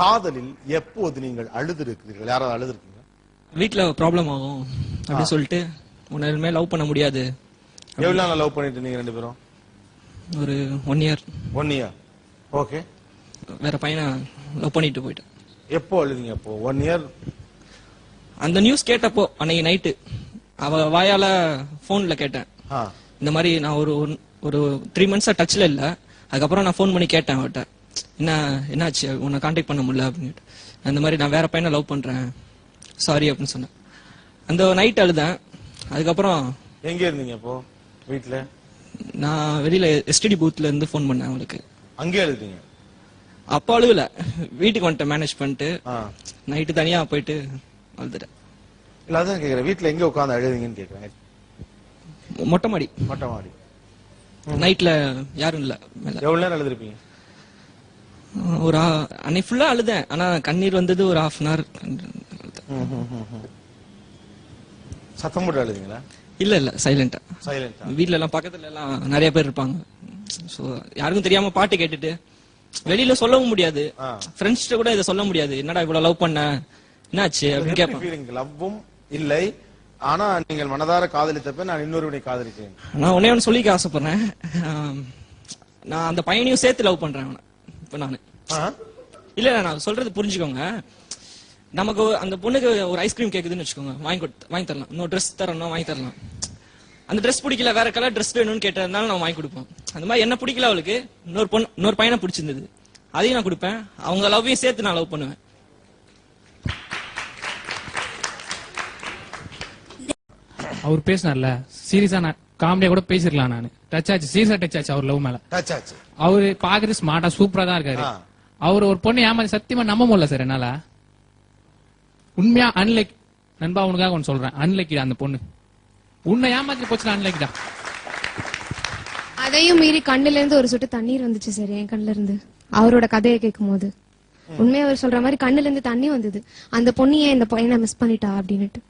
காதலில் எப்போது நீங்கள் அழுதுருக்கிறீர்கள்? யாராவது அழுதுருக்கீங்க? வீட்டுல ப்ராப்ளம் ஆகும் அப்படின்னு சொல்லிட்டு உன்னையுமே லவ் பண்ண முடியாது. எவ்வளவு நாள் லவ் பண்ணிட்டு நீங்க ரெண்டு பேரும்? ஒரு 1 year. 1 year. ஓகே. வேற பையனை லவ் பண்ணிட்டு போயிட்டேன். எப்போ அழுதீங்க? அப்போ 1 year. அந்த நியூஸ் கேட்டப்போ அன்னைக்கு நைட்டு அவ வாயால போன்ல கேட்டேன். இந்த மாதிரி நான் ஒரு 3 months டச்ல இல்ல. அதுக்கப்புறம் நான் போன் பண்ணி கேட்டேன் அவட்ட, என்னாச்சு உன்னை கான்டாக்ட் பண்ண முடியல அப்படின்ட்டு. அந்த மாதிரி நான் வேற பையனை லவ் பண்றேன், சாரி அப்படின்னு சொன்னேன். அந்த நைட் அழுதேன். அதுக்கப்புறம் எங்க இருந்தீங்க அப்போ? வீட்டுல? நான் வெளியில எஸ்டிடி பூத்ல இருந்து போன் பண்ணேன் அவளுக்கு. அங்கே எழுதிங்க? அப்பா அழுவல, வீட்டுக்கு வந்துட்டேன் மேனேஜ் பண்ணிட்டு. நைட்டு தனியா போயிட்டு அழுதுட்டேன். இல்ல அதான் கேக்குறேன், வீட்டுல எங்க உட்காந்து அழுதுங்கன்னு கேக்குறேன். மொட்டை மாடி. மொட்டை மாடி. நைட்ல யாரும் இல்ல. எவ்வளவு நேரம் அழுதுருப்பீங்க? ஒரு அன்னைக்கு ஃபுல்லா அழுதேன். ஆனா கண்ணீர் வந்தது ஒரு 1/2 hour. சத்தம் போட்டு அழுதுங்களா? இல்ல சைலண்டா. சைலண்டா. வீட்ல எல்லாம் பக்கத்துல எல்லாம் நிறைய பேர் இருப்பாங்க. சோ யாருக்கும் தெரியாம பாட்டு கேட்டுட்டு வெளியில சொல்லவும் முடியாது. ஃப்ரெண்ட்ஸ்ட கூட இதை சொல்ல முடியாது. என்னடா இவ்வளவு லவ் பண்ண, என்னாச்சு அப்படின்னு கேட்பாங்க. லவ்வும் இல்லை, ஆனா நீங்கள் மனதார காதலித்தப்ப நான் இன்னொருவனை காதலிக்கிறேன். நான் ஒன்னே ஒன்னு சொல்லிக்க ஆசைப்படுறேன். நான் அந்த பையனையும் சேர்த்து லவ் பண்றேன் இப்ப நானு. இல்ல நான் சொல்றது புரிஞ்சுக்கோங்க. நமக்கு அந்த பொண்ணுக்கு ஒரு ஐஸ்கிரீம் கேக்குதுன்னு வச்சுக்கோங்க, வாங்கி தரலாம். இன்னொரு ட்ரெஸ் தரணும், வாங்கி தரலாம். அந்த ட்ரெஸ் பிடிக்கல, வேற கலர் ட்ரெஸ் வேணும்னு கேட்டதுனால நான் வாங்கி கொடுப்போம். அந்த மாதிரி என்ன பிடிக்கல அவளுக்கு, இன்னொரு பையனை பிடிச்சிருந்தது, அதையும் நான் கொடுப்பேன். அவங்க லவ்வையும் சேர்த்து நான் லவ் பண்ணுவேன். அவர் பேசினார்ல சீரியஸா, நான் காமெடியா கூட பேசிருக்கலாம். நான் டச் ஆச்சு, சீரியஸா டச் ஆச்சு அவர் லவ் மேல. டச் ஆச்சு. அவரு பாக்குறது ஸ்மார்ட்டா சூப்பரா தான் இருக்காரு. அவர் ஒரு பொண்ணு ஏமாத்தி சத்தியமா நம்ப முடியல சார் என்னால. உண்மையா அன்லைக் நண்பா, உனக்காக ஒன்னு சொல்றேன், அன்லைக்கிடா அந்த பொண்ணு. உன்னை ஏமாத்தி போச்சுன்னா அன்லைக்கிடா. அதையும் மீறி கண்ணுல இருந்து ஒரு சொட்டு தண்ணீர் வந்துச்சு சார் என் கண்ணுல இருந்து அவரோட கதையை கேட்கும் போது. உண்மையா அவர் சொல்ற மாதிரி கண்ணுல இருந்து தண்ணி வந்தது. அந்த பொண்ணு ஏன் இந்த பையனை மிஸ் பண்ணிட்டா அப்படின்னுட்டு.